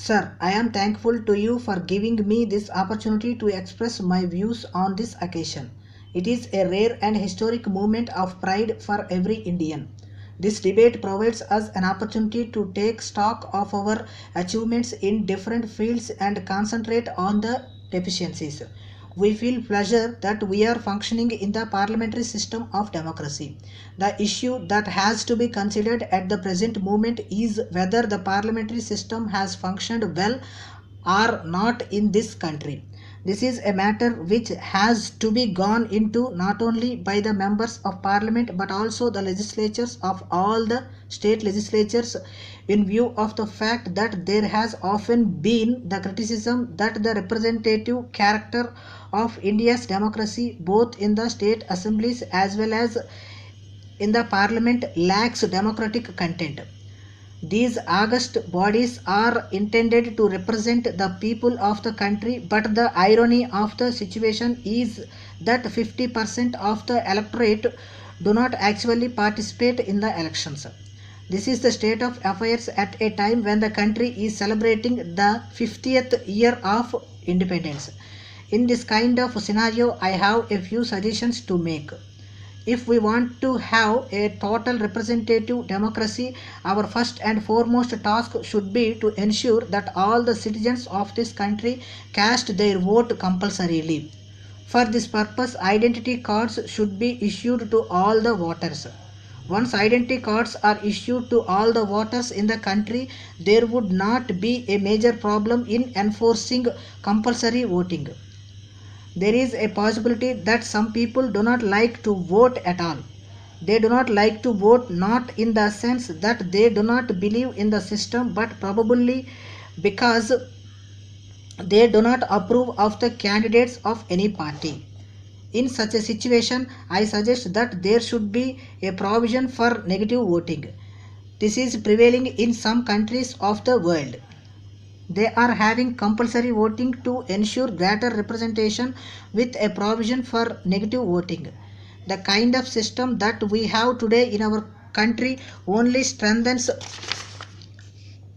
Sir, I am thankful to you for giving me this opportunity to express my views on this occasion. It is a rare and historic moment of pride for every Indian. This debate provides us an opportunity to take stock of our achievements in different fields and concentrate on the deficiencies. We feel pleasure that we are functioning in the parliamentary system of democracy. The issue that has to be considered at the present moment is whether the parliamentary system has functioned well or not in this country. This is a matter which has to be gone into not only by the members of parliament but also the legislatures of all the state legislatures, in view of the fact that there has often been the criticism that the representative character of India's democracy, both in the state assemblies as well as in the parliament, lacks democratic content. These august bodies are intended to represent the people of the country, but the irony of the situation is that 50% of the electorate do not actually participate in the elections. This is the state of affairs at a time when the country is celebrating the 50th year of independence. In this kind of scenario, I have a few suggestions to make. If we want to have a total representative democracy, our first and foremost task should be to ensure that all the citizens of this country cast their vote compulsorily. For this purpose, identity cards should be issued to all the voters. Once identity cards are issued to all the voters in the country, there would not be a major problem in enforcing compulsory voting. There is a possibility that some people do not like to vote at all. They do not like to vote not in the sense that they do not believe in the system, but probably because they do not approve of the candidates of any party. In such a situation, I suggest that there should be a provision for negative voting. This is prevailing in some countries of the world. They are having compulsory voting to ensure greater representation with a provision for negative voting. The kind of system that we have today in our country only strengthens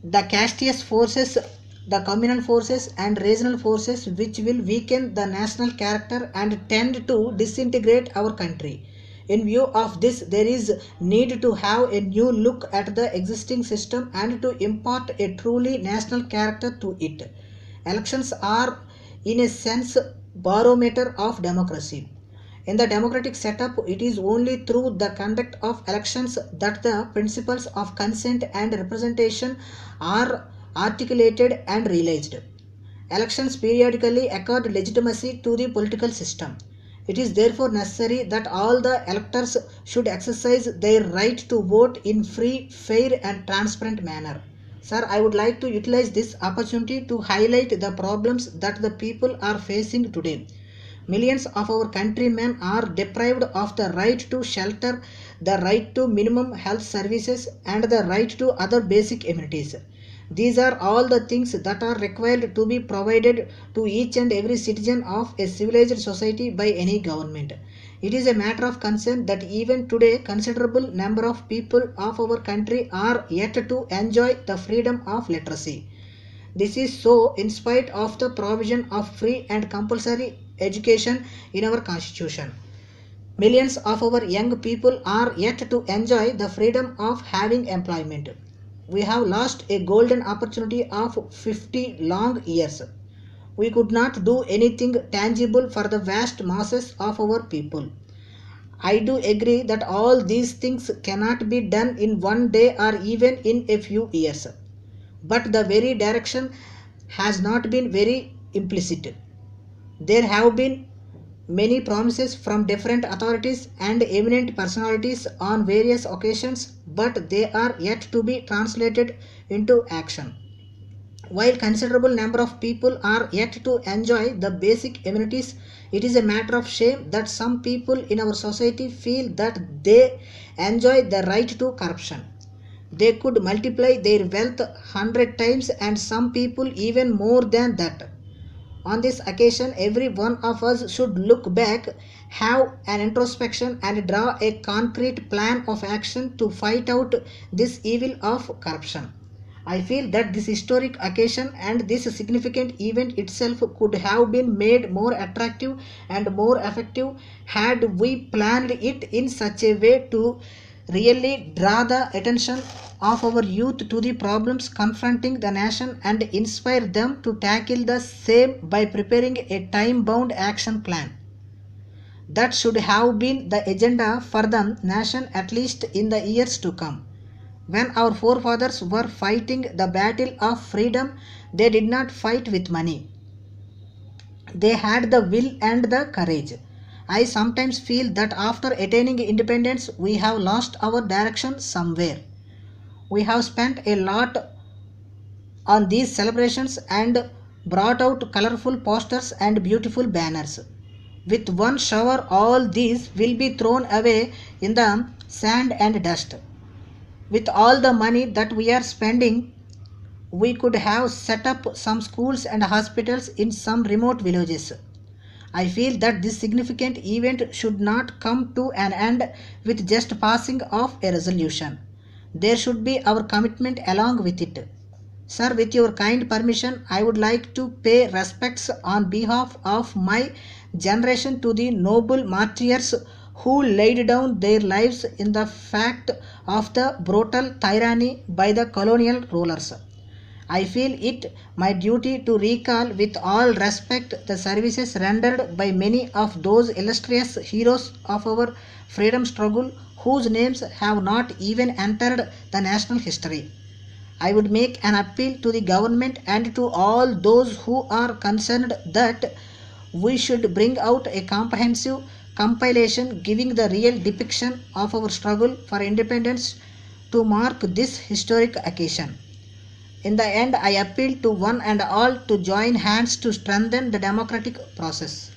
the casteist forces, the communal forces and regional forces, which will weaken the national character and tend to disintegrate our country. In view of this, there is need to have a new look at the existing system and to impart a truly national character to it. Elections are, in a sense, barometer of democracy. In the democratic setup, it is only through the conduct of elections that the principles of consent and representation are articulated and realized. Elections periodically accord legitimacy to the political system. It is therefore necessary that all the electors should exercise their right to vote in free, fair and transparent manner. Sir, I would like to utilize this opportunity to highlight the problems that the people are facing today. Millions of our countrymen are deprived of the right to shelter, the right to minimum health services and the right to other basic amenities. These are all the things that are required to be provided to each and every citizen of a civilized society by any government. It is a matter of concern that even today considerable number of people of our country are yet to enjoy the freedom of literacy. This is so in spite of the provision of free and compulsory education in our constitution. Millions of our young people are yet to enjoy the freedom of having employment. We have lost a golden opportunity of 50 long years. We could not do anything tangible for the vast masses of our people. I do agree that all these things cannot be done in one day or even in a few years. But the very direction has not been very implicit. There have been many promises from different authorities and eminent personalities on various occasions, but they are yet to be translated into action. While considerable number of people are yet to enjoy the basic amenities, it is a matter of shame that some people in our society feel that they enjoy the right to corruption. They could multiply their wealth 100 times and some people even more than that. On this occasion, every one of us should look back, have an introspection and draw a concrete plan of action to fight out this evil of corruption. I feel that this historic occasion and this significant event itself could have been made more attractive and more effective had we planned it in such a way to really draw the attention of our youth to the problems confronting the nation and inspire them to tackle the same by preparing a time-bound action plan. That should have been the agenda for the nation at least in the years to come. When our forefathers were fighting the battle of freedom, they did not fight with money. They had the will and the courage. I sometimes feel that after attaining independence, we have lost our direction somewhere. We have spent a lot on these celebrations and brought out colorful posters and beautiful banners. With one shower, all these will be thrown away in the sand and dust. With all the money that we are spending, we could have set up some schools and hospitals in some remote villages. I feel that this significant event should not come to an end with just passing of a resolution. There should be our commitment along with it. Sir, with your kind permission, I would like to pay respects on behalf of my generation to the noble martyrs who laid down their lives in the fact of the brutal tyranny by the colonial rulers. I feel it my duty to recall with all respect the services rendered by many of those illustrious heroes of our freedom struggle whose names have not even entered the national history. I would make an appeal to the government and to all those who are concerned that we should bring out a comprehensive compilation giving the real depiction of our struggle for independence to mark this historic occasion. In the end, I appeal to one and all to join hands to strengthen the democratic process.